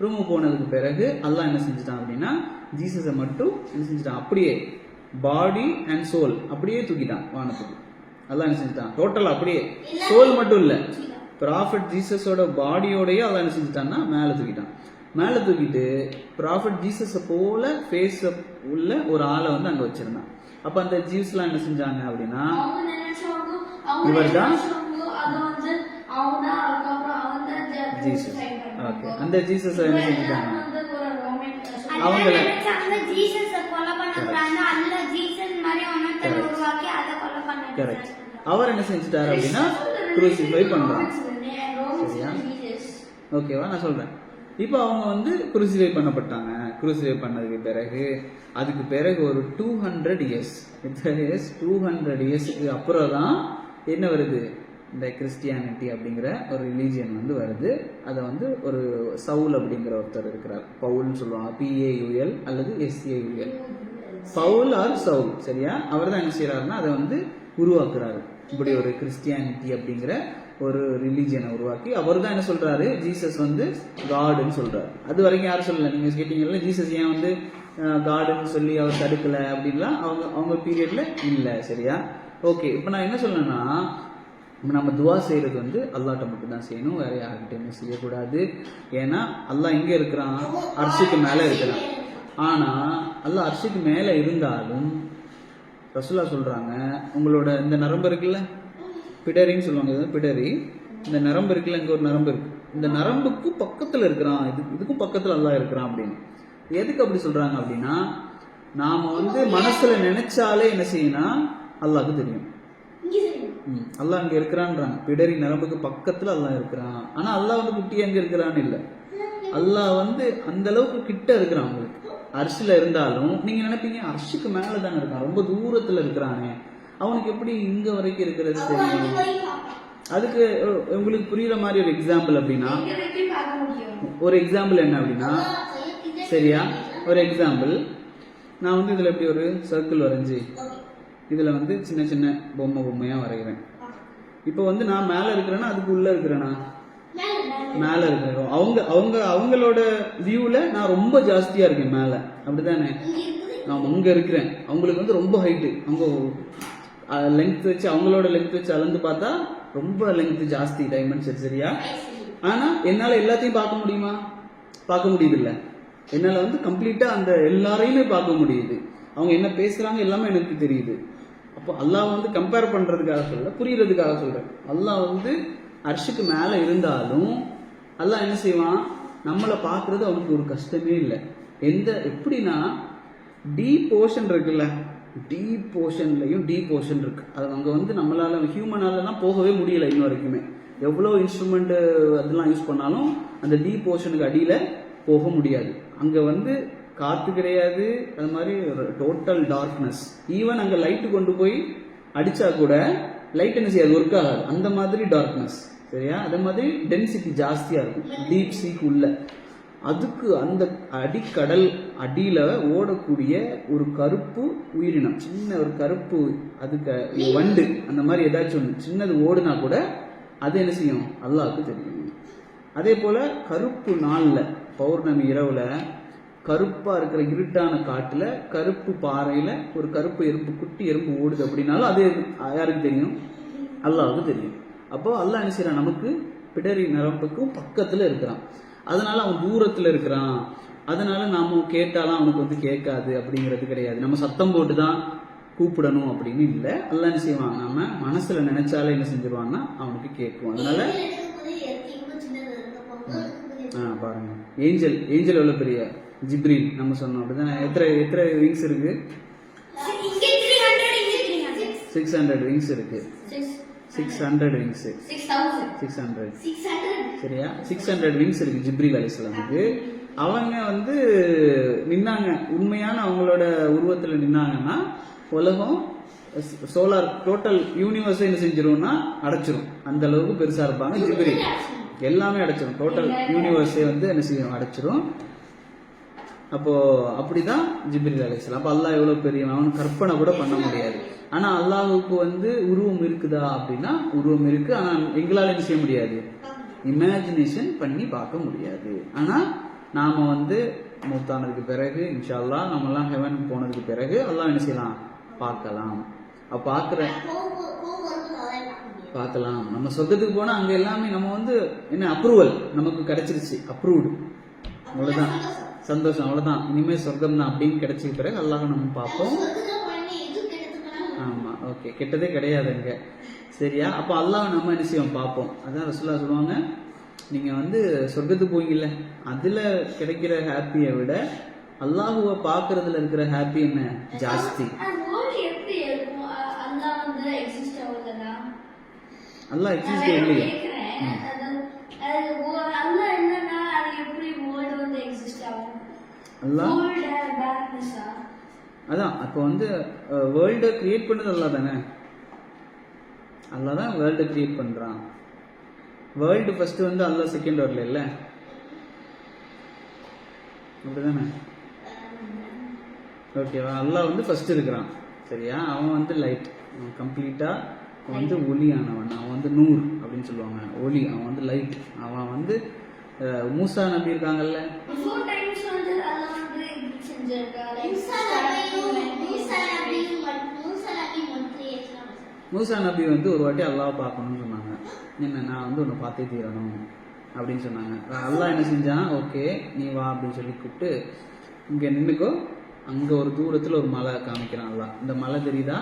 ரூமுக்கு போனதுக்கு பிறகு அல்லாஹ் என்ன செஞ்சுட்டான் அப்படின்னா, ஜீசஸை மட்டும் என்ன செஞ்சுட்டான்? அப்படியே பாடி அண்ட் சோல் அப்படியே தூக்கிட்டான் வானத்துக்கு. அல்லாஹ் என்ன செஞ்சுட்டான்? டோட்டல் அப்படியே, சோல் மட்டும் இல்ல, ப்ராஃபட் ஜீசஸோட பாடியோடய அல்லாஹ் என்ன செஞ்சுட்டான்னா மேல தூக்கிட்டான். மேல தூக்கிட்டு ப்ராஃபட் ஜீசஸை போல ஃபேஸ் உள்ள ஒரு ஆளை அங்க வச்சிருந்தான். அப்ப அந்த ஜீவ்ஸ்லாம் என்ன செஞ்சாங்க அப்படின்னா, இவர்தான் ஜீசஸ். ஓகே, அந்த ஜீசஸ் என்ன செஞ்சுட்டாங்க? அவங்கள கரெக்ட், அவர் என்ன செஞ்சுட்டாரு அப்படின்னா குரூசிஃபை பண்றாங்க. சரியா? ஓகேவா? நான் சொல்றேன். இப்போ அவங்க குரூசிஃபை பண்ணப்பட்டாங்க. குரூசிஃபை பண்ணதுக்கு பிறகு அதுக்கு பிறகு ஒரு 200 இயர்ஸ், 200 இயர்ஸ்க்கு அப்புறம் தான் என்ன வருது? இந்த கிறிஸ்டியானிட்டி அப்படிங்கிற ஒரு ரிலீஜியன் வருது. அதை ஒரு சவுல் அப்படிங்கிற ஒருத்தர் இருக்கிறார், பவுல்னு சொல்லுவாங்க, PAUL அல்லது SAUL. பவுல் ஆர் சவுல், சரியா? அவர் தான் என்ன செய்யறாருன்னா அதை வந்து உருவாக்குறாரு. இப்படி ஒரு கிறிஸ்டியானிட்டி அப்படிங்கிற ஒரு ரிலீஜியனை உருவாக்கி அவர் தான் என்ன சொல்றாரு, ஜீசஸ் வந்து காடுன்னு சொல்றாரு. அது வரைக்கும் யாரும் சொல்லல. நீங்க கேட்டீங்கல்ல ஜீசஸ் ஏன் வந்து காடுன்னு சொல்லி அவர் தடுக்கல அப்படின்லாம் அவங்க பீரியட்ல இல்ல, சரியா? ஓகே, இப்போ நான் என்ன சொல்லணும்னா, நம்ம துவா செய்யறது வந்து அல்லாஹ்ட்ட மட்டும் தான் செய்யணும், வேற யார்கிட்டயுமே செய்யக்கூடாது. ஏன்னா அல்லாஹ் எங்க இருக்கிறான்? அர்ஷுக்கு மேல இருக்கிறான். ஆனா அல்லாஹ் அர்ஷுக்கு மேல இருந்தாலும் ரசூலுல்லாஹ் சொல்றாங்க, உங்களோட இந்த நரம்பு இருக்குல்ல, பிடரின்னு சொல்லுவாங்க, பிடரி, இந்த நரம்பு இருக்குல்ல, இங்க ஒரு நரம்பு இருக்கு, இந்த நரம்புக்கு பக்கத்துல இருக்கிறான், இதுக்கும் பக்கத்துல அல்லாஹ் இருக்கிறான் அப்படின்னு. எதுக்கு அப்படி சொல்றாங்க அப்படின்னா, நாம வந்து மனசுல நினைச்சாலே என்ன செய்யணும், அல்லாஹ்க்கு தெரியும். அல்லாஹ் அங்க இருக்கிறான்றாங்க, பிடரி நரம்புக்கு பக்கத்துல அல்லாஹ் இருக்கிறான். ஆனா அல்லாஹ் வந்து குட்டி எங்க இருக்கிறான்னு இல்ல, அல்லாஹ் வந்து அந்த அளவுக்கு கிட்ட இருக்கிறான். உங்களுக்கு அரிசில இருந்தாலும் நீங்க நினைப்பீங்க அரிசிக்கு மேலதானே இருக்கான், ரொம்ப தூரத்துல இருக்கிறானே, அவனுக்கு எப்படி இங்க வரைக்கும் இருக்கிறது தெரியும்? அதுக்கு உங்களுக்கு புரியுற மாதிரி ஒரு எக்ஸாம்பிள் அப்படின்னா, ஒரு எக்ஸாம்பிள் என்ன அப்படின்னா, சரியா, ஒரு எக்ஸாம்பிள் நான் வந்து இதுல எப்படி ஒரு சர்க்கிள் வரைஞ்சி இதுல வந்து சின்ன சின்ன பொம்மையா வரைகிறேன். இப்போ வந்து நான் மேல இருக்கிறேன்னா அதுக்கு உள்ள இருக்கிறேனா? மேல இருக்கிறோம். அவங்களோட வியூல நான் ரொம்ப ஜாஸ்தியா இருக்கேன் மேல, அப்படிதானே? நான் அங்க இருக்கிறேன், அவங்களுக்கு வந்து ரொம்ப ஹைட்டு, அவங்க லெங்த் வச்சு அவங்களோட லெங்த் வச்சு அளந்து பார்த்தா ரொம்ப லெங்த் ஜாஸ்தி, டைமென்ஷன், சரியா? ஆனா என்னால எல்லாத்தையும் பார்க்க முடியுமா? பார்க்க முடியுது இல்ல. என்னால வந்து கம்ப்ளீட்டா அந்த எல்லாரையுமே பார்க்க முடியுது, அவங்க என்ன பேசுறாங்க எல்லாமே எனக்கு தெரியுது. அப்போ அல்லாஹ் வந்து கம்பேர் பண்றதுக்காக சொல்ல, புரியறதுக்காக சொல்றேன். அல்லாஹ் வந்து அர்ஷுக்கு மேல இருந்தாலும் அல்லாஹ் என்ன செய்வான், நம்மளை பார்க்கறது அவனுக்கு ஒரு கஷ்டமே இல்லை. எப்படின்னா, டீப் ஓஷன் இருக்குல்ல, டீப் ஓஷன்லையும் டீப் ஓஷன் இருக்கு. அது அங்க வந்து நம்மளால ஹியூமனாலலாம் போகவே முடியல இன்ன வரைக்குமே. எவ்வளோ இன்ஸ்ட்ருமெண்ட் அதெல்லாம் யூஸ் பண்ணாலும் அந்த டீப் ஓஷனுக்கு அடியில போக முடியாது. அங்க வந்து காத்து கிடையாது, அது மாதிரி டோட்டல் டார்க்னஸ். ஈவன் அங்க லைட்டு கொண்டு போய் அடிச்சா கூட லைட் என்ன செய்யாது, ஒர்க் ஆகாது, அந்த மாதிரி டார்க்னஸ், சரியா? அதே மாதிரி டென்சிட்டி ஜாஸ்தியா இருக்கும் டீப் சீக்கு உள்ள. அதுக்கு அந்த அடிக்கடல் அடியில ஓடக்கூடிய ஒரு கருப்பு உயிரினம், சின்ன ஒரு கருப்பு, அதுக்கு வண்டு, அந்த மாதிரி ஏதாச்சும் ஒன்று சின்னது ஓடுனா கூட அது என்ன செய்யும், அல்லாஹ்வுக்கு தெரியும். அதே போல கருப்பு நாள்ல, பௌர்ணமி இரவுல கருப்பா இருக்கிற இருட்டான காட்டுல கருப்பு பாறையில ஒரு கருப்பு எறும்பு, குட்டி எறும்பு ஓடுது அப்படின்னாலும் அது யாருக்கு தெரியும், அல்லாஹ்வுக்கு தெரியும். அப்போ அல்லாஹ் என்ன செய்யறான், நமக்கு பிடரி நரம்புக்கும் பக்கத்துல இருக்கிறான். அதனால அவன் தூரத்துல இருக்கிறான், அதனால நாம கேட்டாலும் அவனுக்கு வந்து கேட்காது அப்படிங்கிறது கிடையாது. நம்ம சத்தம் போட்டுதான் கூப்பிடணும் அப்படின்னு இல்லை. அல்லாஹ் என்ன செய்வான், நம்ம மனசுல நினைச்சாலே என்ன செஞ்சிருவான்னா அவனுக்கு கேட்கும். அதனால பாருங்க, ஏஞ்சல் எவ்வளவு பெரிய, ஜிப்ரீல் நம்ம சொன்னோம் அப்படிதான். எத்தனை விங்ஸ் இருக்கு? 600 விங்ஸ் இருக்கு. 600 விங்ஸ், 600, சரியா? 600 விங்ஸ் இருக்கு ஜிப்ரீல் அலைஹிஸ்ஸலாமுக்கு. அவங்க வந்து நின்னாங்க, உண்மையான அவங்களோட உருவத்துல நின்னாங்கன்னா உலகம், சோலார் டோட்டல் யூனிவர்ஸ் என்ன செஞ்சிரும்னா அடைச்சிரும். அந்த அளவுக்கு பெருசா இருப்பாங்க ஜிப்ரீல். எல்லாமே அடைச்சிரும், டோட்டல் யூனிவர்ஸே வந்து என்ன செய்யும், அடைச்சிரும். அப்போ அப்படிதான் ஜிப்ரீல் அலைஹிஸ்ஸலாம். அப்ப அல்லாஹ் எவ்வளவு பெரிய, அவன் கற்பனை கூட பண்ண முடியாது. ஆனா அல்லாஹ்வுக்கு வந்து உருவம் இருக்குதா அப்படின்னா உருவம் இருக்கு. ஆனா எங்களால என்ன செய்ய முடியாது, இமேஜினேஷன் பண்ணி பார்க்க முடியாது. ஆனா நாம வந்து மூத்தானதுக்கு பிறகு இன்ஷா அல்லாஹ் நம்ம எல்லாம் ஹெவன் போனதுக்கு பிறகு அல்லாஹ் என்ன செய்யலாம், பார்க்கலாம். பார்க்கலாம். நம்ம சொர்க்கத்துக்கு போனா அங்க எல்லாமே நம்ம வந்து என்ன, அப்ரூவல் நமக்கு கிடைச்சிருச்சு, அப்ரூவ்டு, அவ்வளவுதான், சந்தோஷம், அவ்வளவுதான், இனிமே சொர்க்கம் தான் அப்படின்னு கிடைச்ச பிறகு அல்லாஹ் நம்ம பார்ப்போம். ஆமா, ஓகே, கெட்டதே கிடையாது அங்க, சரியா? அப்ப அல்லாஹ் நம்ம என்ன செய்வோம், பார்ப்போம். அதான் ரசூலுல்லாஹ் சொல்லுவாங்க, நீங்க வந்து சொர்க்கத்துக்கு போவீங்கல்ல, அதுல கிடைக்கிற ஹாப்பியை விட அல்லாஹுவை பார்க்கறதுல இருக்கிற ஹாப்பி என்ன ஜாஸ்தி. அல்லாஹ் எக்ஸிஸ்ட் இல்லையே. அதான் அப்போ வந்து வேர்ல்ட கிரியேட் பண்ணது அல்லாஹ் தானே, அல்லாஹ் தான் வேர்ல்ட கிரியேட் பண்றான். வேர்ல்டு ஃபர்ஸ்ட் வந்து அல்லாஹ் செகண்ட் வரல இல்ல, அப்படிதானே? ஓகேவா? அல்லாஹ் வந்து ஃபர்ஸ்ட் இருக்கிறான் சரியா? அவன் வந்து லைட், அவன் கம்ப்ளீட்டா வந்து ஒளியானவன், அவன் வந்து நூர் அப்படின்னு சொல்லுவாங்க, ஒளி. அவன் வந்து லைட். அவன் வந்து மூசா நபி இருக்காங்கல்ல, Before times வந்து அல்லாஹ் வந்து இப்படி செஞ்சிருக்காரு. மூசா நபி வந்து ஒரு வாட்டி அல்லாஹ் பார்க்கணும்னு சொன்னாங்க. என்ன, நான் வந்து உன்னை பார்த்தே தீரணும் அப்படின்னு சொன்னாங்க. அல்லாஹ் என்ன செஞ்சான், ஓகே நீ வா அப்படின்னு சொல்லி கூப்பிட்டு இங்கே நின்றுக்கோ, அங்கே ஒரு தூரத்தில் ஒரு மலை காமிக்கிறான் அல்லாஹ். இந்த மலை தெரியுதா?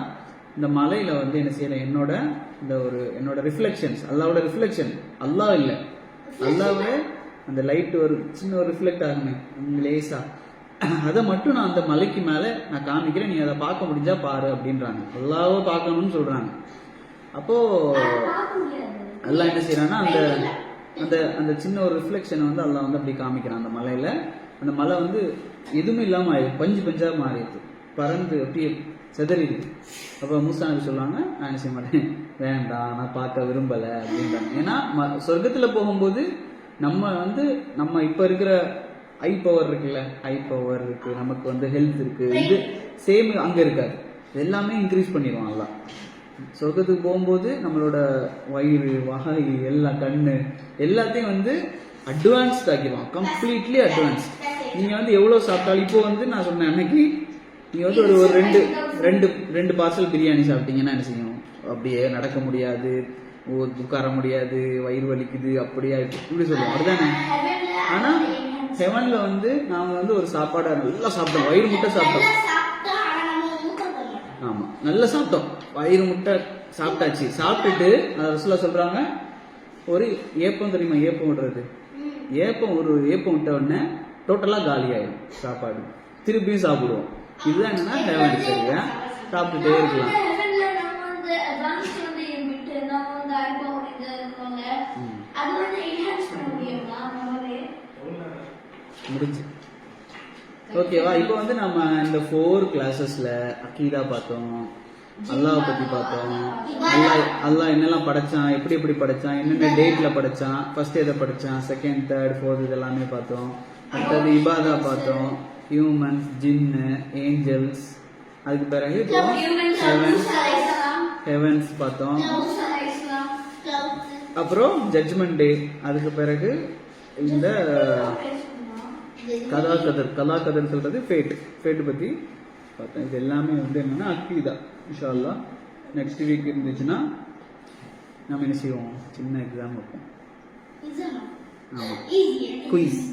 இந்த மலையில வந்து என்ன செய்யலாம், என்னோட ரிஃப்ளெக்ஷன்ஸ், அல்லாவோட ரிஃப்ளெக்ஷன், அல்லாஹ் இல்லை, அல்லாவே அந்த லைட் ஒரு சின்ன ஒரு ரிஃப்ளெக்ட் ஆகுமே லேசா, அதை மட்டும் நான் அந்த மலைக்கு மேலே நான் காமிக்கிறேன், நீ அதை பார்க்க முடிஞ்சா பாரு அப்படின்றாங்க. அல்லாவை பார்க்கணும்னு சொல்றாங்க. அப்போ அல்லாஹ் என்ன செய்யறான்னா அந்த அந்த அந்த சின்ன ஒரு ரிஃப்ளெக்ஷனை வந்து அல்லாஹ் வந்து அப்படி காமிக்கிறான் அந்த மலையில. அந்த மலை வந்து எதுவுமே இல்லாம ஆயிடுது, பஞ்சு பஞ்சா மாறிடுது, பறந்து அப்படியே செதறிடுது. அப்போ மூசா நபி சொல்லுவாங்க, நான் என்ன செய்ய மாட்டேன், வேண்டாம் நான் பார்க்க விரும்பலை அப்படின்றாங்க. ஏன்னா சொர்க்கத்துல போகும்போது நம்ம இப்ப இருக்கிற ஐ பவர் இருக்குல்ல, ஐ பவர் இருக்கு, நமக்கு வந்து ஹெல்த் இருக்கு, இது சேம் அங்க இருக்காது, எல்லாமே இன்க்ரீஸ் பண்ணிடுவான் அல்லாஹ். சொர்க்கத்துக்கு போகும்போது நம்மளோட வயிறு, வாய், எல்லாம் கண்ணு எல்லாத்தையும் வந்து அட்வான்ஸ்ட் ஆக்கிடுவான், கம்ப்ளீட்லி அட்வான்ஸ்ட். நீங்க வந்து எவ்வளவு சாப்பிட்டாலும், இப்போ வந்து நான் சொன்னேன் அன்னைக்கு நீங்க வந்து ஒரு ரெண்டு பார்சல் பிரியாணி சாப்பிட்டீங்கன்னா என்ன செய்யும், அப்படியே நடக்க முடியாது, உட்கார முடியாது, வயிறு வலிக்குது, அப்படியா இப்படி சொல்லுவோம், அப்படிதானே? ஆனா ஹெவன்ல வந்து நாங்க வந்து ஒரு சாப்பாடை நல்லா சாப்பிட்டோம், வயிறு முட்டை சாப்பிட்டோம். ஆமா, நல்லா சாப்பிட்டோம், வயிறு முட்டை சாப்பிட்டாச்சு. சாப்பிட்டுட்டு ரசூலுல்லாஹ் சொல்றாங்க, ஒரு ஏப்பம் தெரியுமா, ஏப்பம் விடுறது, ஒரு ஏப்பம் விட்ட உடனே டோட்டலா காலி ஆயிடும் சாப்பாடு, திருப்பியும் சாப்பிடுவோம். இதுதான் என்னன்னா ஹெவன். சரியா? சாப்பிட்டுட்டே இருக்கலாம். முடிஞ்சு. ஓகேவா? இப்போ வந்து நம்ம இந்த 4 கிளாஸஸ்ல அக்கீதா பார்த்தோம், அல்லாஹ் பத்தி பார்த்தோம், அல்லாஹ் என்னெல்லாம் படைச்சான், எப்படி படைச்சான், என்னென்ன டேட்ல படைச்சான், ஃபர்ஸ்ட் எதை படைச்சான், செகண்ட், தேர்ட், ஃபோர்த், இதெல்லாமே பார்த்தோம். அடுத்தது இபாதா பார்த்தோம், ஹியூமன்ஸ், ஜின்னு, ஏஞ்சல்ஸ், அதுக்கு பிறகு ஹெவன்ஸ் பார்த்தோம், அப்புறம் ஜட்ஜ்மெண்ட் டே, அதுக்கு பிறகு இந்த கலாகதர் சொல்றது ஃபேட் பத்தி பார்த்தோம். இது எல்லாமே வந்து என்னன்னா அக்கீதா. இன்ஷா அல்லாஹ் நெக்ஸ்ட் வீக் இருந்துச்சுன்னா நம்ம என்ன செய்வோம், சின்ன எக்ஸாம் வைப்போம். ஆமா, குயிஸ்.